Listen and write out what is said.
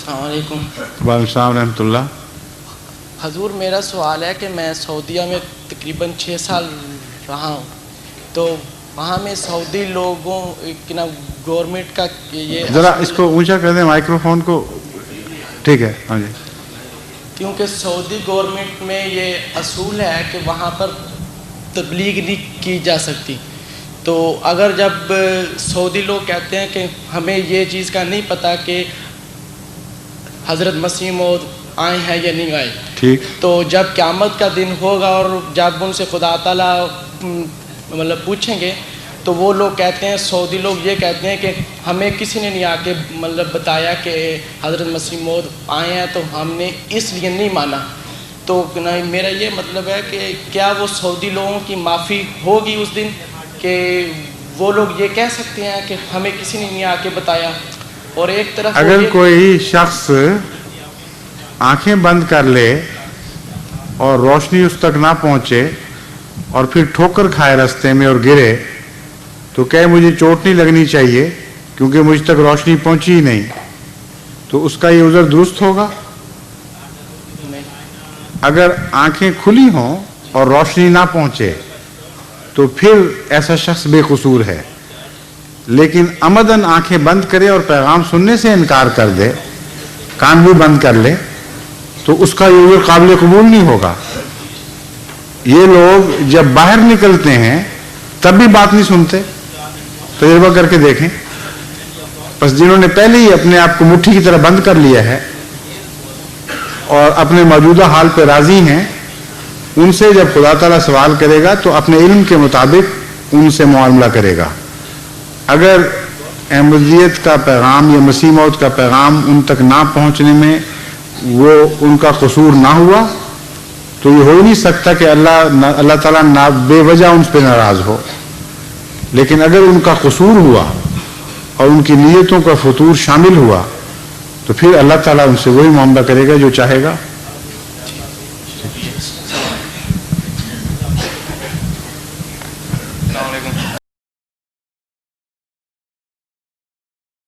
السلام علیکم. وعلیکم السلام ورحمۃ اللہ. حضور میرا سوال ہے کہ میں سعودیہ میں تقریباً 6 سال رہا ہوں, تو وہاں میں سعودی لوگوں کی نا گورنمنٹ کا یہ ذرا اس کو اونچا کر دیں مائکرو فون کو. ٹھیک ہے, ہاں جی. کیونکہ سعودی گورنمنٹ میں یہ اصول ہے کہ وہاں پر تبلیغ نہیں کی جا سکتی. تو اگر جب سعودی لوگ کہتے ہیں کہ ہمیں یہ چیز کا نہیں پتہ کہ حضرت مسیح موعود آئے ہیں یا نہیں آئے, ٹھیک, تو جب قیامت کا دن ہوگا اور جب ان سے خدا تعالیٰ مطلب پوچھیں گے تو وہ لوگ کہتے ہیں, سعودی لوگ یہ کہتے ہیں کہ ہمیں کسی نے نہیں آ کے مطلب بتایا کہ حضرت مسیح موعود آئے ہیں تو ہم نے اس لیے نہیں مانا. تو میرا یہ مطلب ہے کہ کیا وہ سعودی لوگوں کی معافی ہوگی اس دن کہ وہ لوگ یہ کہہ سکتے ہیں کہ ہمیں کسی نے نہیں آ کے بتایا؟ اور ایک طرف اگر کوئی شخص آنکھیں بند کر لے اور روشنی اس تک نہ پہنچے اور پھر ٹھوکر کھائے راستے میں اور گرے, تو کہ مجھے چوٹ نہیں لگنی چاہیے کیونکہ مجھ تک روشنی پہنچی ہی نہیں, تو اس کا یہ عذر درست ہوگا؟ اگر آنکھیں کھلی ہوں اور روشنی نہ پہنچے تو پھر ایسا شخص بے قصور ہے. لیکن عمدن آنکھیں بند کرے اور پیغام سننے سے انکار کر دے, کان بھی بند کر لے, تو اس کا یہ عذر قابل قبول نہیں ہوگا. یہ لوگ جب باہر نکلتے ہیں تب بھی بات نہیں سنتے, تجربہ کر کے دیکھیں. بس جنہوں نے پہلے ہی اپنے آپ کو مٹھی کی طرح بند کر لیا ہے اور اپنے موجودہ حال پہ راضی ہیں, ان سے جب خدا تعالیٰ سوال کرے گا تو اپنے علم کے مطابق ان سے معاملہ کرے گا. اگر احمدیت کا پیغام یا مسیح موعود کا پیغام ان تک نہ پہنچنے میں وہ ان کا قصور نہ ہوا تو یہ ہو ہی نہیں سکتا کہ اللہ تعالیٰ بے وجہ ان پہ ناراض ہو. لیکن اگر ان کا قصور ہوا اور ان کی نیتوں کا فطور شامل ہوا تو پھر اللہ تعالیٰ ان سے وہی معاملہ کرے گا جو چاہے گا.